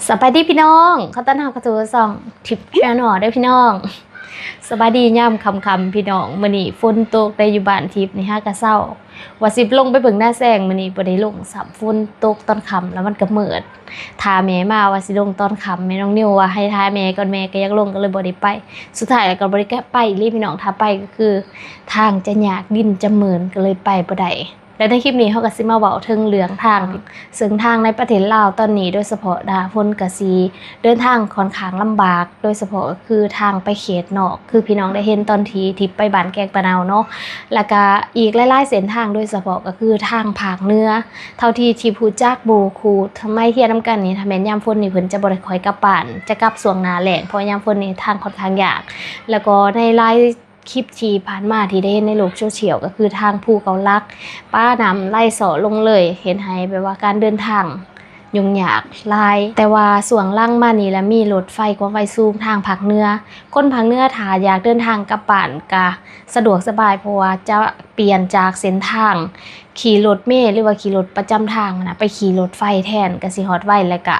สบายดีพี่น้องเขาต้อนรับเข้าสู่ช่องทิปแชนแนลได้พี่น้องสบายดีย่ำคำพี่น้องมื้อนี้ฝนตกได้อยู่บ้านทิพย์นี่ฮะกะเศร้าว่าสิลงไปเบิ่งหน้าแซงมื้อนี้บ่ได้ลงสับฝนตกตอนค่ำแล้วมันก็มืดทาแม่มาว่าสิลงตอนค่ำแม่น้องนิวว่าให้ทาแม่ก่อนแม่ก็อยากลงก็เลยบ่ได้ไปสุดท้ายก็บ่ได้ไปรีบพี่น้องถ้าไปก็คือทางจะยากดินจะเหมือนก็เลยไปบ่ได้และในคลิปนี้เขาก็สิมาเว้าถึงเรื่องทางซึ่งทางในประเทศลาวตอนนี้โดยเฉพาะฝนก็สิเดินทางค่อนข้างลำบากโดยเฉพาะก็คือทางไปเขตนอกคือพี่น้องได้เห็นตอนที่ไปบ้านแกงปะนาวเนาะแล้วก็อีกหลายๆเส้นทางโดยเฉพาะก็คือทางภาคเหนือเท่าที่ผู้จักบูคูทำไมเที่ยนำกันนี่ถ้าแม่นยามฝนนี่เพิ่นจะบ่ได้ค่อยกลับบ้านจะกลับช่วงหน้าแล้งเพราะยามฝนนี่ทางค่อนข้างยากแล้วก็ในหลายคลิปที่ผ่านมาที่ได้เห็นในโลกโซเชียลก็คือทางภูเกาลักป้านำไล่สอลงเลยเห็นให้แบบว่าการเดินทางยุ่งยากหลายแต่ว่าส่วนล่างมานี่แล้วมีรถไฟความไวสูงทางภาคเหนือคนภาคเหนือถ้าอยากเดินทางกลับบ้านก็สะดวกสบายเพราะว่าจะเปลี่ยนจากเส้นทางขี่รถเมล์หรือว่าขี่รถประจำทางนะไปขี่รถไฟแทนก็สิฮอดไวแล้วก็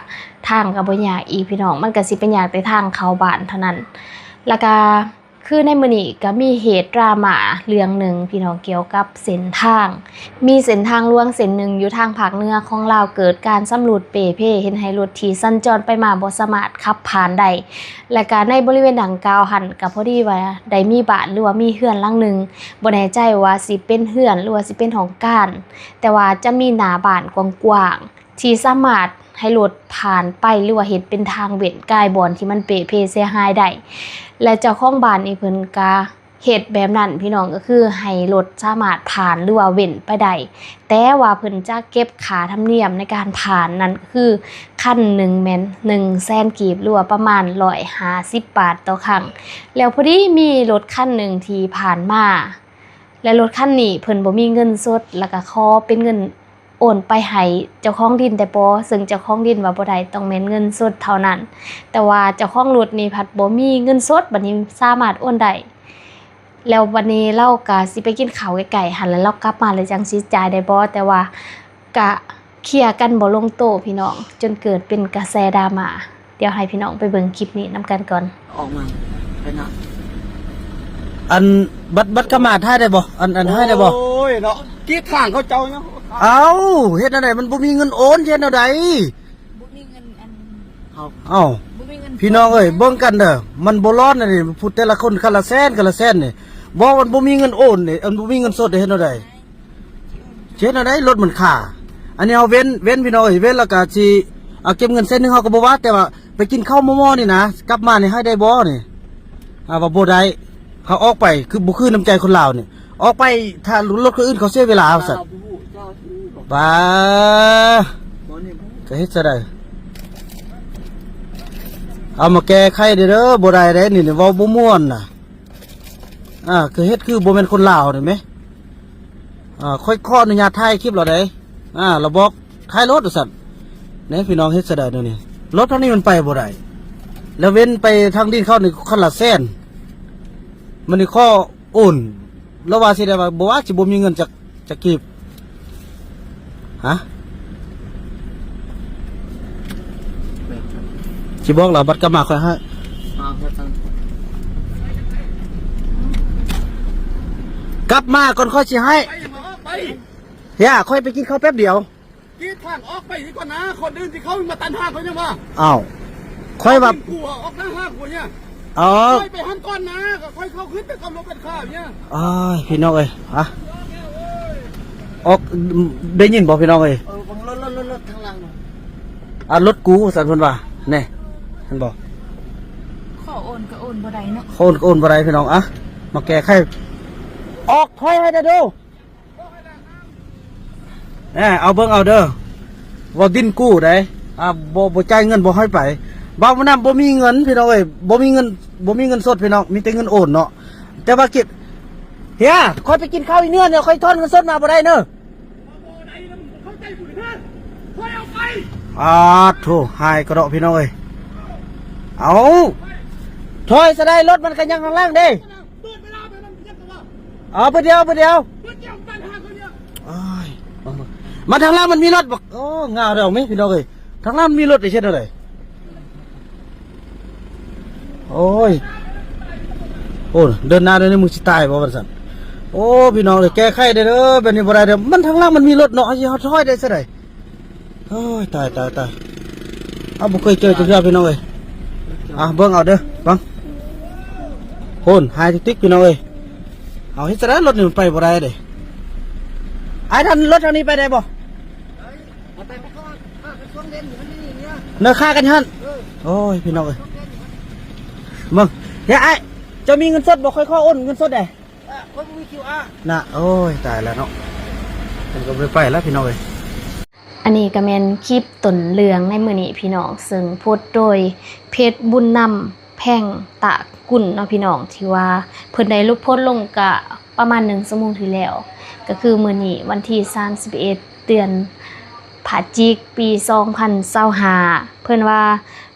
ทางก็บ่ยากอีพี่น้องมันก็สิเป็นยากแต่ทางเข้าบ้านเท่านั้นแล้วก็คือในมื้อนี้ก็มีเหตุดราม่าเรื่องหนึ่งพี่น้องเกี่ยวกับเส้นทางมีเส้นทางลวงเส้นหนึ่งอยู่ทางภาคเหนือของลาวเกิดการสำรุดเปเพ่เห็นให้รถที่สัญจรไปมาบ่สามารถขับผ่านได้และก็ในบริเวณดังกล่าวหันก็พอดีว่าได้มีบ้านหรือว่ามีเรือนหลังหนึงบ่แน่ใจว่าสิเป็นเรือนหรือว่าสิเป็นของการแต่ว่าจะมีหน้าบ้านกว้างๆที่สามารถให้รถผ่านไปหรือว่าเฮ็ดเป็นทางเว้นกายบอนที่มันเปเพ่เสียหายได้และเจ้าของบ้านนี่เพิ่นก็เฮ็ดแบบนั้นพี่น้องก็คือให้รถสามารถผ่านหรือว่าเว้นไปได้แต่ว่าเพิ่นจะเก็บค่าธรรมเนียมในการผ่านนั้นก็คือคันหนึ่งแม่น100,000กีบหรือว่าประมาณ150บาทต่อครั้งแล้วพอดีมีรถคันหนึ่งที่ผ่านมาและรถคันนี้เพิ่นบ่มีเงินสดแล้วก็ขอเป็นเงินโอนไปให้เจ้าของดินแต่บ่ซึ่งเจ้าของดินว่าบ่ได้ต้องแม่นเงินสดเท่านั้นแต่ว่าเจ้าของรถนี่พัดบ่มีเงินสดบัดนี้สามารถโอนได้แล้ววันนี้เราก็สิไปกินข้าวไกลๆหั่นแล้วเรากลับมาเลยจังสิจ่ายได้บ่แต่ว่าก็เคลียร์กันบ่ลงโต๊ะพี่น้องจนเกิดเป็นกระแสดราม่าเดี๋ยวให้พี่น้องไปเบิ่งคลิปนี้นํกันก่อนออกมาไปนะอันบัดกระมาท่าได้บ่อันให้ได้บ่โอ้ยเนาะกี้ข้างเขาเจ้าเนาะเอาเฮ็ดจังได๋มันบ่มีเงินโอนเฮ็ดแนวใดบ่มีเงินเอ้าบ่มีเงินพี่น้องเอ้ยเบิ่งกันเด้อมันบ่ร้อนน่ะนี่พูดแต่ละคนคนละแสนนี่บ่มันบ่มีเงินโอนนี่อันบ่มีเงินสดเฮ็ดแนวใดเฮ็ดแนวใดรถมันค่าอันนี้เฮาเว้นพี่น้องเอ้ยเว้นแล้วก็สิเอาเก็บเงินเส้นนึงเฮาก็บ่ว่าแต่ว่าไปกินข้าวมอๆนี่นะกลับมานี่ให้ได้บ่นี่ว่าบ่ได้เขาออกไปคือบ่คือน้ำใจคนลาวนี่ออกไปถ้ารถคนอื่นเขาเสียเวลาเอาซั่นบ้าจะเฮ็ดซะได้เอามาแก้ไขเด้อบ่ได้เด้นี่เว้าบ่ม่วนน่ะคือเฮ็ดคือบ่แม่นคนลาวนี่แหมค่อยขออนุญาตถ่ายคลิปเหรอเด้เราบอกถ่ายรถว่าซั่นแหน่พี่น้องเฮ็ดซะได้เดี๋ยวนี้รถทางนี้มันไปบ่ได้แล้วเว้นไปทางดินเขานี่คันละแสนมันนี่ข้อโอนแล้วว่าสิได้ว่าบ่ว่าสิบ่มีเงินจะกีบฮะสิบอกเราบัตรกลับมาค่อยให้กลับมาก่อนค่อยสิให้ไปเฮียค่อยไปกินข้าวแป๊บเดียวกี้ข้างออกไปดีกว่านะคนอื่นที่เขามาตันห้างเขาเนี่ยว่าอ้าวค่อยว่าผัวออกหน้าห้างผัวเนี่ยค่อยไปหันก้อนนะก็ค่อยเข้าขึ้นไปกำลังเป็นข้าวเนี่ยพี่น้องเอ้ยออกได้ยินบ่พี่น้องเอ้ยรถทางหลังรถกูสั่นเพิ่นว่าแน่เห็นบ่ขอโอนก็โอนบ่ได้เนาะโอนบ่ได้พี่น้องมาแก้ไขออกถอยให้ได้ดูเอาเบิ่งเอาเด้อว่าดินกู้ได้บ่จ่ายเงินบ่ให้ไปบ่าวนำบ่มีเงินพี่น้องเอ้ยบ่มีเงินสดพี่น้องมีแต่เงินโอนเนาะแต่ว่ากิจเฮียค่อยไปกินข้าวอีเนื้อเนี่ยค่อยทอนเงินสดมาบ่ได้เนอะโธ่หายกระโดดพี่น้องเอ้ยเอาถอยซะได้รถมันกันยังข้างล่างเด้ไปเดียวมาทางล่างมันมีรถบอกงาเดี๋ยวไหมพี่น้องเอ้ยทางล่างมีรถได้เช่นอะไร โอ้ยโอ้เดินหน้าเดินนี่มึงสิตายบ่ว่าซั่นโอ้พี่น้องเลยแก้ไขได้เด้อแบบนี้บ่ได้เด้อมันทางล่างมันมีรถเนาะสิเฮาถอยได้ซะได้โอ้ยตายเอาบ่เคยเจอจังซี่พี่น้องเอ้ยเบิ่งเอาเด้อฟังโหนหายติ๊กพี่น้องเอ้ยเอาเฮ็ดซะได้รถนี่มันไปบ่ได้เด้ไอ้ท่านรถทางนี้ไปได้บ่เนื้อค่ากันฮั่นโอ้ยพี่น้องเอ้ยมึงเฮ้ยไอ้จะมีเงินสดบ่ค่อยๆโอนเงินสดได้ค่อยมี QR น่ะโอ้ยตายแล้วเนาะผมก็ไปแล้วพี่น้องเอ้ย อันนี้ก็แม่นคลิปต้นเรื่องในมื้อนี้พี่น้องซึ่งโพสต์โดยเพจบุญนำแพ่งตะกุ่นเนาะพี่น้องที่ว่าเพิ่นได้ลบโพสต์ลงกะประมาณ1ชั่วโมงที่แล้วก็คือมื้อนี้วันที่31เดือนพฤศจิกายนปี2025เพิ่นว่า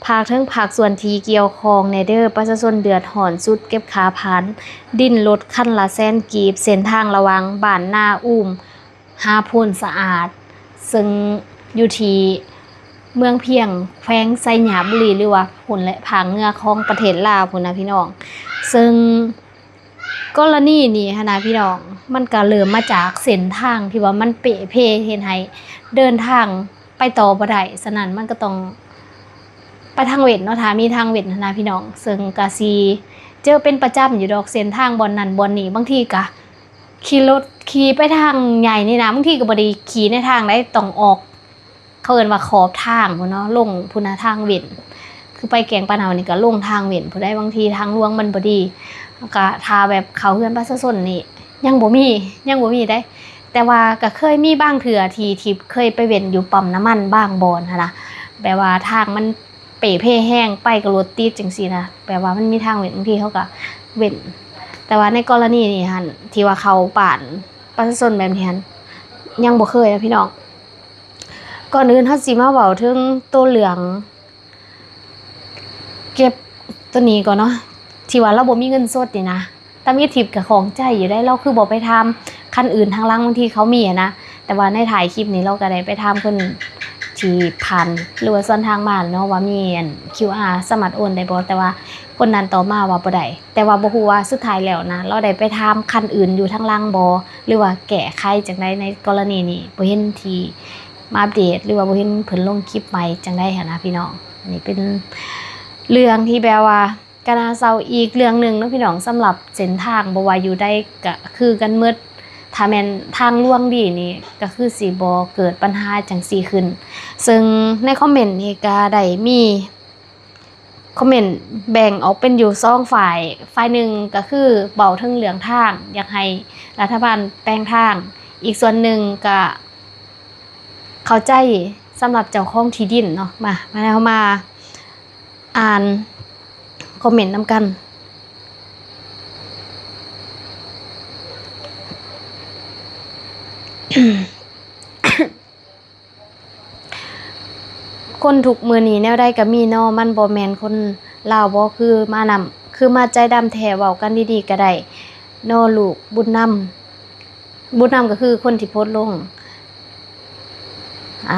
ภาคถึงภาคส่วนที่เกี่ยวข้องในเด้อประชาชนเดือดร้อนสุดเก็บค่าผ่านดินรถคันละแสนกีบเส้นทางระหว่างบ้านนาอุ้มหาพูนสะอาดซึ่งอยู่ที่เมืองเพียงแขวงไซหยาบุรีหรือว่าพุ่นและผางเหนือของประเทศลาวพุ่นนะพี่น้องซึ่งกรณีนี้หั้นนะพี่น้องมันก็เริ่มมาจากเส้นทางที่ว่ามันเปะเพเฮ็ดให้เดินทางไปต่อบ่ได้ฉะนั้นมันก็ต้องไปทางเว้นเนาะถ้ามีทางเว้นหั้นนะพี่น้องซึ่งก็สิเจอเป็นประจำอยู่ดอกเส้นทางบ่อนนั้นบ่อนนี้บางทีก็ขี่รถขี่ไปทางใหญ่นี่นะบางทีก็บ่ได้ขี่ในทางได้ต้องออกเขาเอิ้นว่าขอบทางพุ่นเนาะลงพุ่นน่ะทางเว้นคือไปแกงปะเนานี่ก็ลงทางเว้นพุ่นได้บางทีทางหลวงมันบ่ดีก็ถ้าแบบเขาเฮือนประชาชนนี่ยังบ่มีได้แต่ว่าก็เคยมีบ้างเถื่อที่เคยไปเว้นอยู่ปั๊มน้ำมันบ้างบ่อนหั่นนะแปลว่าทางมันเป๋เพ่แห้งไปก็รถติดจังซี่นะแปลว่ามันมีทางเว้นบางทีเขาก็เว้นแต่ว่าในกรณีนี้หั่นที่ว่าเขาป่านประชาชนแบบนี้หั่นยังบ่เคยนะพี่น้องก่อนอื่นเฮาสิมาเว้าถึงตัวเหลืองเก็บตัวนี้ก่อนเนาะที่ว่าเราบ่มีเงินสดนี่นะแต่มีทิปกับของใจอยู่ได้เราคือบ่ไปทำคันอื่นทางล่างบางทีเขามีนะแต่ว่าในถ่ายคลิปนี้เราก็ได้ไปทำเพิ่นที่พันหรือว่าส่วนทางบ้านเนาะว่ามีQR สามารถโอนได้บ่แต่ว่าคนนั้นต่อมาว่าบ่ได้แต่ว่าบ่ฮู้ว่าสุดท้ายแล้วนะเราได้ไปทำคันอื่นอยู่ทางล่างบ่หรือว่าแก้ไขจังได๋ในกรณีนี้บ่เห็นที่มาอัปเดตหรือว่าบ่เห็นเพิ่นลงคลิปใหม่จังได๋หั่นนะพี่น้องอันนี้เป็นเรื่องที่แบบว่าก็น่าเศร้าอีกเรื่องนึงเนาะพี่น้องสำหรับเส้นทางบ่ว่าอยู่ได้ก็คือกันหมดถ้าแม่นทางลวงดีนี่ก็คือสิบ่เกิดปัญหาจังซี่ขึ้นซึ่งในคอมเมนต์นี่ก็ได้มีคอมเมนต์แบ่งออกเป็นอยู่2ฝ่ายหนึ่งก็คือเบาถึงเรื่องทางอยากให้รัฐบาลแต่งทางอีกส่วนหนึ่งก็เข้าใจสำหรับเจ้าของที่ดินเนาะมาแล้วมาอ่านคอมเมนต์นำกัน คนถูกมือนี้แนวได้ก็มีเนาะมันบ่แม่นคนลาวบ่คือมานำคือมาใจดำแท้เว้ากันดีๆก็ได้เนาะลูกบุญนำก็คือคนที่โพสต์ลง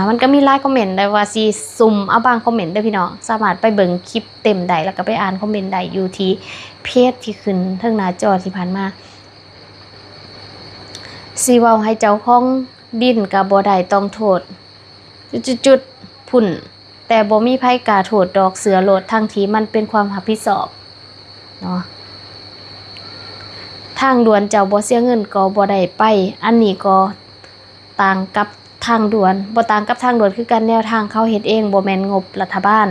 มันก็มีหลายคอมเมนต์ได้ว่าสิซุ่มเอาบางคอมเมนต์เด้อพี่น้องสามารถไปเบิ่งคลิปเต็มได้แล้วก็ไปอ่านคอมเมนต์ได้อยู่ที่เพจที่ขึ้นเทิงหน้าจอที่ผ่านมาสิเว้าให้เจ้าของดินก็บ่ได้ต้องโทษจุดๆพุ่นแต่บ่มีไผกล้าโทษดอกเสือโลดทั้งที่มันเป็นความรับผิดชอบเนาะทางด่วนเจ้าบ่เสียเงินก็บ่ได้ไปอันนี้ก็ต่างกับทางด่วนบ่ต่างกับทางด่วนคือกันแนวทางเขาเฮ็ดเองบ่แม่นงบรัฐบาล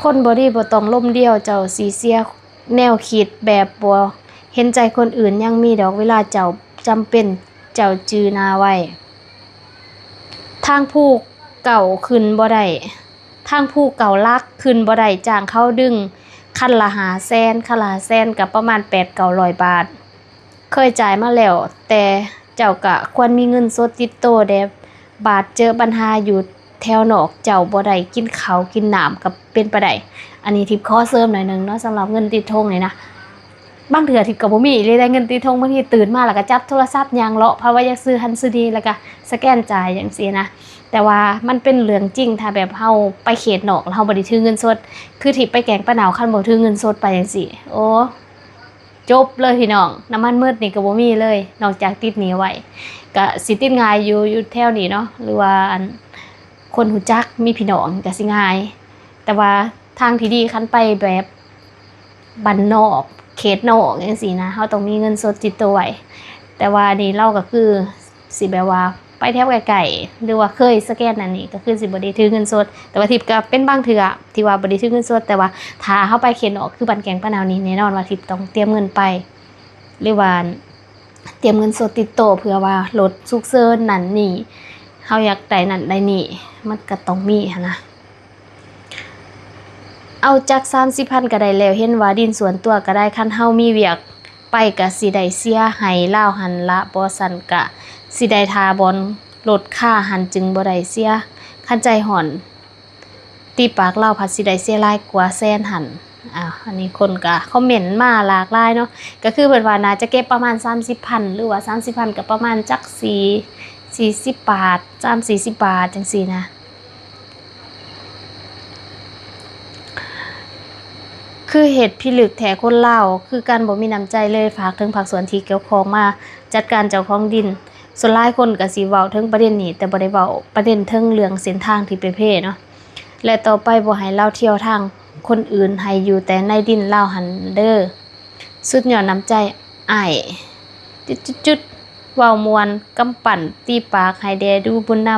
คนบ่ดีบ่ต้องล้มเดียวเจ้าสิเสียแนวคิดแบบบ่เห็นใจคนอื่นยังมีดอกเวลาเจ้าจำเป็นเจ้าจือนาไว้ทางผู้เก่าขึ้นบ่ได้ทางผู้เก่าลักขึ้นบ่ได้จ้างเขาดึงคันละ500,000กับประมาณ 8-900 บาทเคยจ่ายมาแล้วแต่เจ้าก็ควรมีเงินสดติดตัวเด้บาทเจอปัญหาอยู่แถวนอกเจ้าบ่ได้กินข้าวกินน้ำกับเป็นไปได้อันนี้ทิปข้อเสริมหน่อยนึงเนาะสำหรับเงินติดธงนี่นะ บางเถื่อที่ก็บ่มีเลยได้เงินตีทงบางทีตื่นมาแล้วก็จับโทรศัพท์ย่างเลาะเพราะว่าอยากซื้อหันซื้อนี่แล้วก็สแกนจ่ายจังซี่นะแต่ว่ามันเป็นเรื่องจริงถ้าแบบเฮาไปเขตนอกแล้วเฮาบ่ได้ถือเงินสดคือที่ไปแกงปะหนาวคันบ่ถือเงินสดไปจังซี่โอ้จบเลยพี่น้องน้ำมันมืดนี่ก็บ่มีเลยนอกจากติดหนี้ไว้ก็สิติดง่ายอยู่แถวนี้เนาะหรือว่าอันคนหูจักมีพี่น้องก็สิง่ายแต่ว่าทางที่ดีคันไปแบบบ้านนอกเขตนอกจังซี่นะเฮาต้องมีเงินสดติดตัวไว้แต่ว่านี่เราก็คือสิแบบว่าไปแถวไกลๆหรือว่าเคยสแกนนั่นนี่ก็คือสิบ่ได้ถือเงินสดแต่ว่าทิปก็เป็นบางเทื่อที่ว่าบ่ได้ถือเงินสดแต่ว่าถ้าเฮาไปเขตนอกคือบ้านแกงปะนาวนี่แน่นอนว่าทิปต้องเตรียมเงินไปหรือว่าเตรียมเงินสดติดตัวเผื่อว่ารถฉุกเฉินนั่นนี่เฮาอยากได้นั่นได้นี่มันก็ต้องมีหันนะเอาจาก30,000ก็ได้แล้วเห็นว่าดินสวนตัวก็ได้คันเฮามีเวียกไปก็สิได้เสียให้ลาวหันละบ่ซั่นก็สิได้ทาบอนลดค่าหันจึงบ่ได้เสียคันใจห่อนตีปากเล่าผัดสิได้เสียหลายกว่าแสนหันอันนี้คนก็คอมเมนต์มาหลากหลายเนาะก็คือเพิ่นว่าน่าจะเก็บประมาณ 30,000 หรือว่า30,000ก็ประมาณจัก40 บาท30-40 บาทจังซี่นะคือเหตุพิลึกแท้คนลาวคือการบ่มีน้ำใจเลยฝากถึงภาคส่วนที่เกี่ยวข้องมาจัดการเจ้าของดินส่วนหลายคนก็สิเว้าถึงประเด็นนี้แต่บ่ได้เว้าประเด็นถึงเรื่องเส้นทางที่ไปเพ่เนาะและต่อไปบ่ให้ลาวเที่ยวทางคนอื่นให้อยู่แต่ในดินลาวหันเด้อสุดยอดน้ำใจอ้ายจุดๆเว้ามวนกำปั่นตีปากให้แดดูบุญน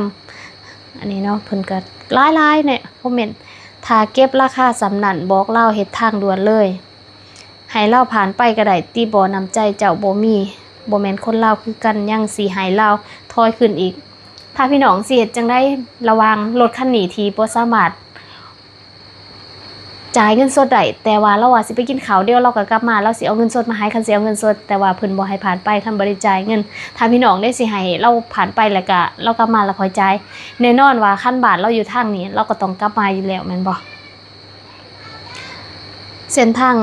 ำอันนี้เนาะเพิ่นก็หลายๆเนี่ยคอมเมนต์ถ้าเก็บราคาสำนั่นบอกเล่าเฮ็ดทางด่วนเลยให้เล่าผ่านไปก็ได้ตีบ่น้ำใจเจ้าบ่มีบ่แม่นคนลาวคือกันยังสิให้ลาวถอยขึ้นอีกถ้าพี่น้องสิเฮ็ดจังได๋ระวังรถคันนี้ที่บ่สามารถจ่ายเงินสดได้แต่ว่าเราว่าสิไปกินข้าวเดียวเราก็กลับมาเราสิเอาเงินสดมาให้คันสิเอาเงินสดแต่ว่าเพิ่นบ่ให้ผ่านไปคันบ่ได้จ่ายเงินถ้าพี่น้องได้สิให้เราผ่านไปแล้วก็เรากลับมาแล้วค่อยจ่ายแน่นอนว่าคันบาทเราอยู่ทางนี้เราก็ต้องกลับมาอยู่แล้วแม่นบ่เส้นทาง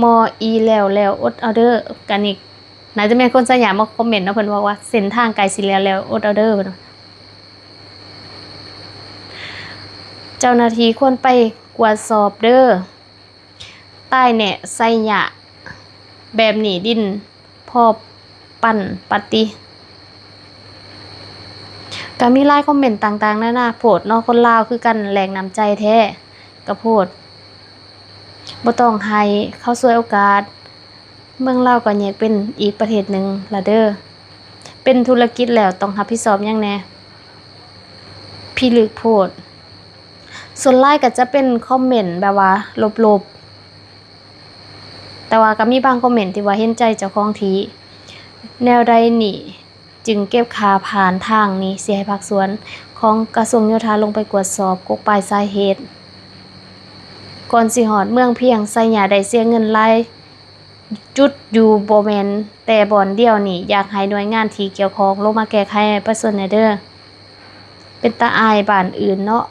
มออีแล้วอดเอาเด้อกันอีกน่าจะมีคนสยามมาคอมเมนต์นะเพิ่นบอกว่าเส้นทางไกลสิแล้วอดเอาเด้อเพิ่นเจ้าหน้าที่ควรไปกวดสอบเด้อใต้แหน่ใส่หญ้าแบบนี้ดินพอปั่นปฏิก็มีหลายคอมเมนต์ต่างๆนานาโพดเนาะคนลาวคือกันแรงน้ำใจแท้ก็โพดบ่ต้องให้เขาช่วยโอกาสเมืองลาวก็แยกเป็นอีกประเทศหนึ่งละเด้อเป็นธุรกิจแล้วต้องรับผิดชอบหยังแน่พิลึกโพดส่วนหลายก็จะเป็นคอมเมนต์แบบว่าลบๆแต่ว่าก็มีบางคอมเมนต์ที่ว่าเห็นใจเจ้าของที่แนวใดนี่จึงเก็บค่าผ่านทางนี้เสียให้ภาคส่วนของกระทรวงโยธาลงไปตรวจสอบกกปลายสาเหตุก่อนสิฮอดเมืองเพียงใส่หญ้าได้เสียเงินหลายจุดอยู่บ่แม่นแต่บ่อนเดียวนี่อยากให้หน่วยงานที่เกี่ยวข้องลงมาแก้ไขให้ประชาชนเด้อเป็นตาอายบ้านอื่นเนาะ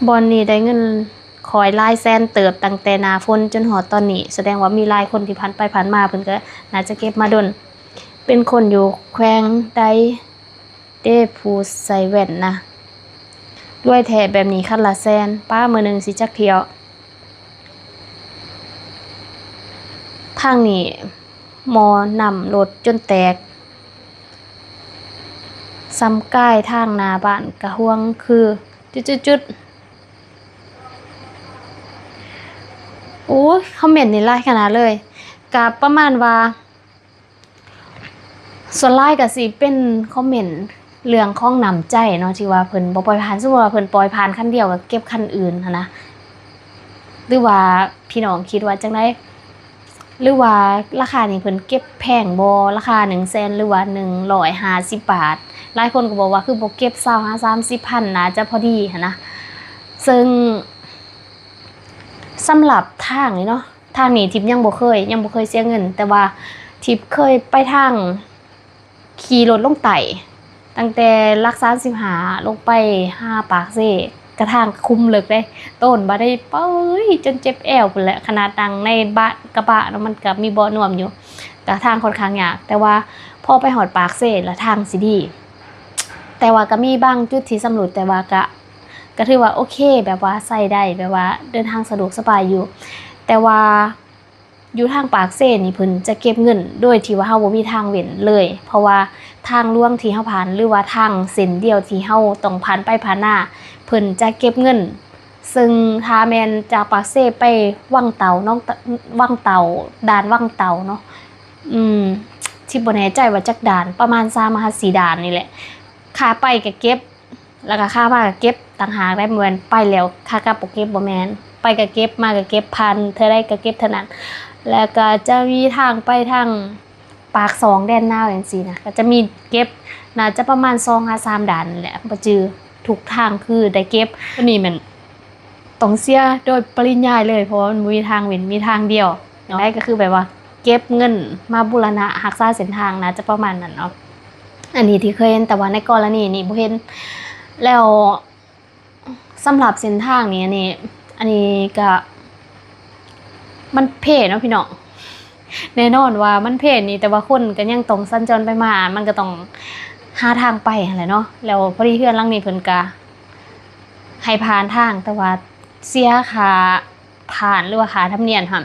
บอนนี่ได้เงินคอยหลายแสนเติบตั้งแต่หน้าฝนจนฮอดตอนนี้แสดงว่ามีหลายคนที่ผ่านไปผ่านมาเพิ่นก็น่าจะเก็บมาดนเป็นคนอยู่แขวงใดเด้ผู้ใส่แว่นนะรวยแท้แบบนี้คันละแสนป้ามื้อนึงสิจักเที่ยวทางนี้หมอนำรถจนแตกซ้ำก้ายทางหน้าบ้านกะห่วงคือจุดๆโอ้ยคอมเมนต์นี่หลายขนาดเลยก็ประมาณว่าส่วนหลายก็สิเป็นคอมเมนต์เรื่องของน้ำใจเนาะที่ว่าเพิ่นบ่ปล่อยผ่านสมมุติว่าเพิ่นปล่อยผ่านคันเดียวก็เก็บคันอื่นหันนะหรือว่าพี่น้องคิดว่าจังได๋หรือว่าราคานี่เพิ่นเก็บแพงบ่ราคา 100,000 หรือว่า150 บาทหลายคนก็บอกว่าคือบ่เก็บ20-30,000น่าจะพอดีหันนะซึ่งสำหรับทางนี้เนาะทางนี้ทิพย์ยังบ่เคยเสียเงินแต่ว่าทิพย์เคยไปทางขี่รถลงไต่ตั้งแต่ลักษา15ลงไป5ปากเซ่ก กระทางคุมเลิกได้ต้นบ่ได้เป้ยจนเจ็บแอวพุ่นแหละขนาดดังในบ้านกระบะเนาะมันก็มีบ่อน่วมอยู่กระทางค่อนข้างยากแต่ว่าพอไปหอดปากเซ่ละทางสิดีแต่ว่าก็มีบางจุดที่สำรวจแต่ว่าก็ถือว่าโอเคแบบว่าใส่ได้แบบว่าเดินทางสะดวกสบายอยู่แต่ว่าอยู่ทางปากเซ่นี่เพิ่นจะเก็บเงินโดยที่ว่าเฮาบ่มีทางเว้นเลยเพราะว่าทางล่วงที่เฮาผ่านหรือว่าทางเส้นเดียวที่เฮาต้องผ่านไปผ่านหน้าเพิ่นจะเก็บเงินซึ่งถ้าแม่นจากปากเซ่ไปวังเต่าน้องวังเต่าด่านวังเต่าเนาะที่บ่แน่ใจว่าจักด่านประมาณ3-4ด่านนี่แหละค่าไปก็เก็บแล้วก็ค่ามาก็เก็บต่างหากได้เหมือนไปแล้วค่ากลับบ่เก็บบ่แม่นไปก็เก็บมาก็เก็บพันเท่าใดก็เก็บเท่านั้นแล้วก็จะมีทางไปทางปาก2แดนนาวจังซี่นะก็จะมีเก็บน่าจะประมาณ2-3ด่านนั่นแหละบ่จือทุกทางคือได้เก็บอันนี้มันต้องเสียโดยปริยายเลยเพราะมันมีทางเว้นมีทางเดียวเนาะก็คือแบบว่าเก็บเงินมาบูรณะรักษาเส้นทางนะจะประมาณนั้นเนาะอันนี้ที่เคยเห็นแต่ว่าในกรณีนี้บ่เห็นแล้วสำหรับเส้นทางนี้อันนี้ก็มันเพเนาะพี่น้องแน่นอนว่ามันเพนี่แต่ว่าคนก็ยังต้องสัญจรไปมามันก็ต้องหาทางไปหั่นแหละเนาะแล้วพอดีเฮือนหลังนี้เพิ่นก็ให้ผ่านทางแต่ว่าเสียค่าผ่านหรือว่าค่าธรรมเนียมหั่น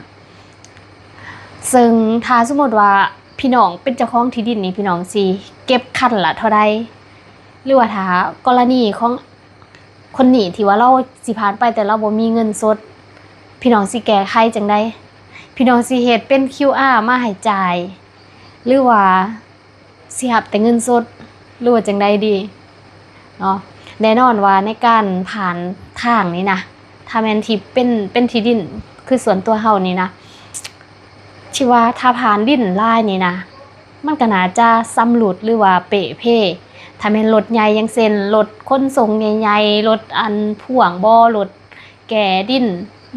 ซึ่งถ้าสมมุติว่าพี่น้องเป็นเจ้าของที่ดินนี่พี่น้องสิเก็บคันละเท่าใดหรือว่าถ้ากรณีของคนนี้ที่ว่าเราสิผ่านไปแต่เราบ่มีเงินสดพี่น้องสิแก้ไขจังได๋พี่น้องสิเฮ็ดเป็น QR มาให้จ่ายหรือว่าสิรับแต่เงินสดหรือว่าจังได๋ดีเนาะแน่นอนว่าในการผ่านทางนี้นะถ้าแม่นที่เป็นที่ดินคือส่วนตัวเฮานี่นะที่ว่าถ้าผ่านดินลายนี่นะมันก็น่าจะสำรุดหรือว่าเปะเพถ้าแม่นรถใหญ่อย่างเช่นรถขนส่งใหญ่ๆรถอันพ่วงบ่รถแก่ดิน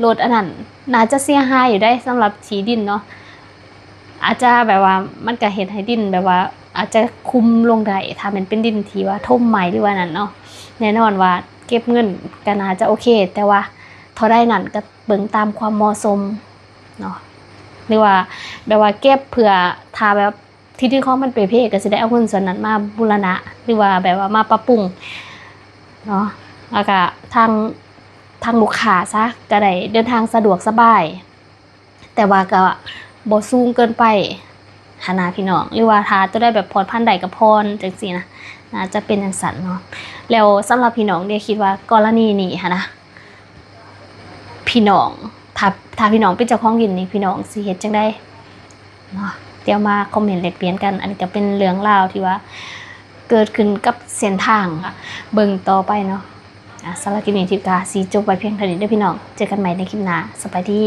รถอันนั้นน่าจะเสียหายอยู่ได้สำหรับที่ดินเนาะอาจจะแบบว่ามันก็เฮ็ดให้ดินแบบว่าอาจจะคุมลงได้ถ้ามันเป็นดินที่ว่าท่มใหม่หรือว่านั่นเนาะแน่นอนว่าเก็บเงินก็น่าจะโอเคแต่ว่าเท่าใดนั้นก็เบิ่งตามความเหมาะสมเนาะหรือว่าแบบว่าเก็บเผื่อถ้าแบบที่ดินของมันเปเพก็สิได้เอาเงินส่วนนั้นมาบูรณะหรือว่าแบบว่ามาปรับปรุงเนาะแล้วก็ทางลูกค้าซะก็ได้เดินทางสะดวกสบายแต่ว่าก็บ่สูงเกินไปหานาพี่น้องหรือว่าถ้าจะได้แบบผ่อนพันใดกับผ่อนจังซี่นะน่าจะเป็นจังซั่นเนาะแล้วสำหรับพี่น้องเด้คิดว่ากรณีนี้หันนะพี่น้องถ้าพี่น้องเป็นเจ้าของดินนี่พี่น้องสิเฮ็ดจังได๋เนาะเดี๋ยวมาคอมเมนต์แลกเปลี่ยนกันอันนี้ก็เป็นเรื่องราวที่ว่าเกิดขึ้นกับเส้นทางค่ะเบิ่งต่อไปเนาะสำหรับคลิปนี้ทิพย์กาสีจบไว้เพียงเท่านี้เด้อพี่น้องเจอกันใหม่ในคลิปหน้าสบายดี